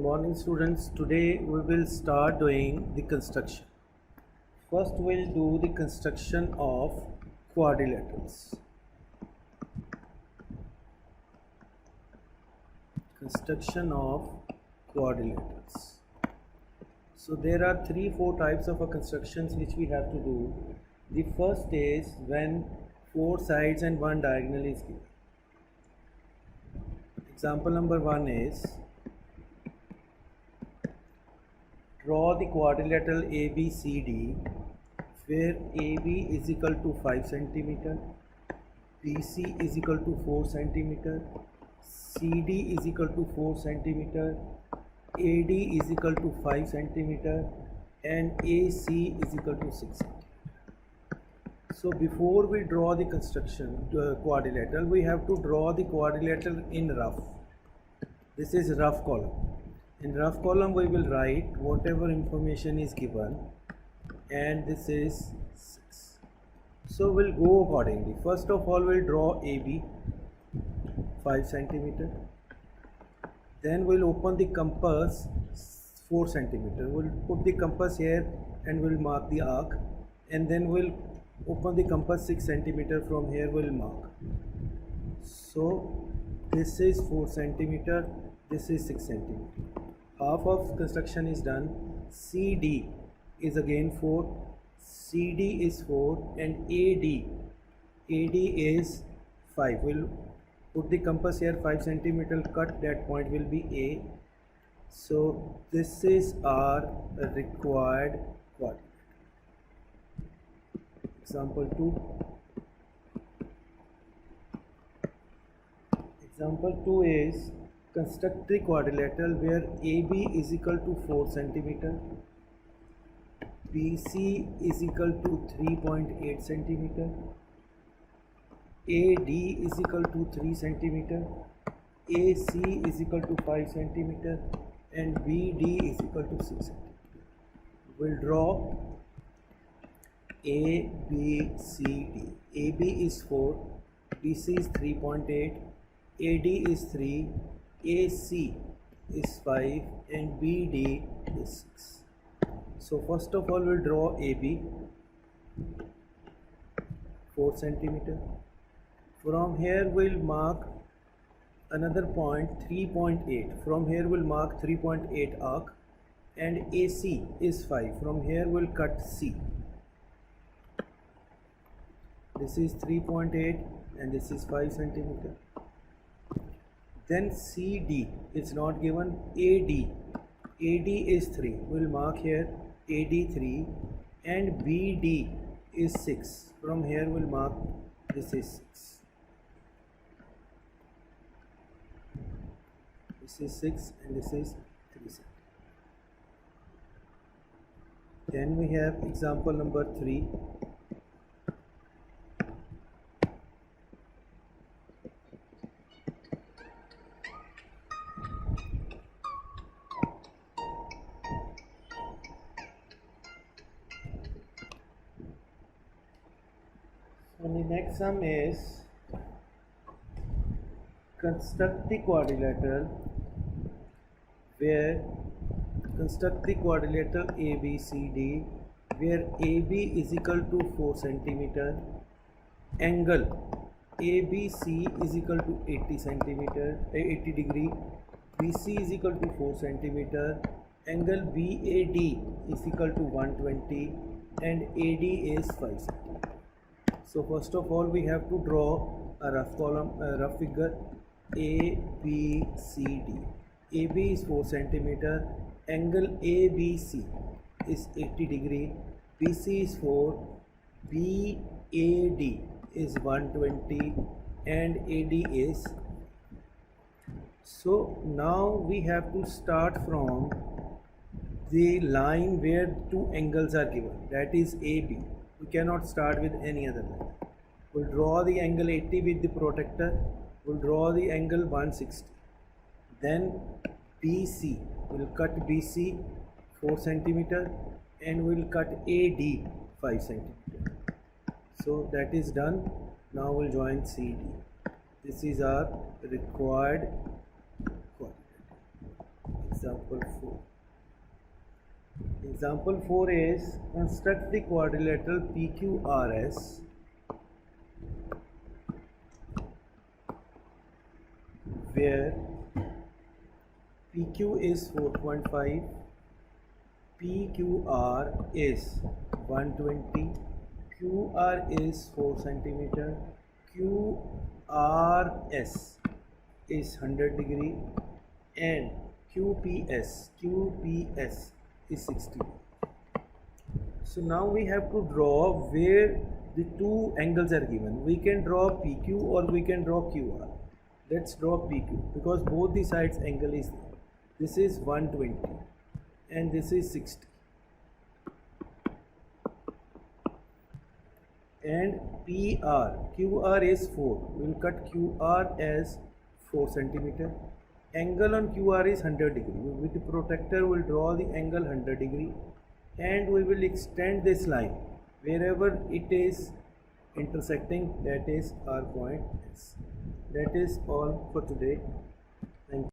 Morning students, today we will start doing the construction. First we'll do the construction of quadrilaterals. Construction of quadrilaterals. So there are 3-4 types of constructions which we have to do. The first is when 4 sides and 1 diagonal is given. Example number 1 is draw the quadrilateral ABCD where AB is equal to 5 cm, BC is equal to 4 cm, CD is equal to 4 cm, AD is equal to 5 cm, and AC is equal to 6 cm. So before we draw the construction quadrilateral, we have to draw the quadrilateral in rough. This is rough column. In rough column we will write whatever information is given, and this is 6. So we'll go accordingly. First of all we'll draw AB 5 cm. Then we'll open the compass 4 cm. We'll put the compass here and we'll mark the arc, and then we'll open the compass 6 cm. From here we'll mark. So this is 4 cm, this is 6 cm. Half of construction is done. CD is again 4, CD is 4, and AD is 5. We'll put the compass here 5 cm, cut that point will be A. So this is our required quadrilateral. Example 2. Example 2 is construct the quadrilateral where AB is equal to 4 cm, BC is equal to 3.8 cm, AD is equal to 3 cm, AC is equal to 5 cm, and BD is equal to 6 cm. We'll draw A, B, C, D. AB is 4, BC is 3.8, AD is 3, AC is 5, and BD is 6. So first of all we'll draw AB 4 cm. From here we'll mark another point 3.8. From here we'll mark 3.8 arc, and AC is 5. From here we'll cut C. This is 3.8 and this is 5 cm. Then CD is not given. AD is 3. We'll mark here AD 3, and BD is 6. From here we'll mark this is 6. This is 6 and this is 3 cm. Then we have example number 3. And the next sum is construct the quadrilateral where ABCD where AB is equal to 4 cm, angle ABC is equal to 80 degree, BC is equal to 4 cm, angle BAD is equal to 120, and AD is 5 cm. So first of all we have to draw a rough figure A, B, C, D. AB is 4 cm, angle ABC is 80 degree, BC is 4, BAD is 120, and AD is. So now we have to start from the line where 2 angles are given, that is AB. We cannot start with any other line. We'll draw the angle 80 with the protractor. We'll draw the angle 160. Then BC, we'll cut BC 4 cm, and we'll cut AD 5 cm. So that is done. Now we'll join CD. This is our required quadrilateral. Example 4. Example 4 is construct the quadrilateral PQRS where PQ is 4.5, PQR is 120, QR is 4 centimeter, QRS is 100 degree, and QPS is 60. So now we have to draw where the two angles are given. We can draw PQ or we can draw QR. Let's draw PQ because both the sides angle is there. This is 120 and this is 60. And QR is 4. We will cut QR as 4 centimeter. Angle on QR is 100 degree. With the protractor we will draw the angle 100 degree and we will extend this line wherever it is intersecting, that is our point S. That is all for today.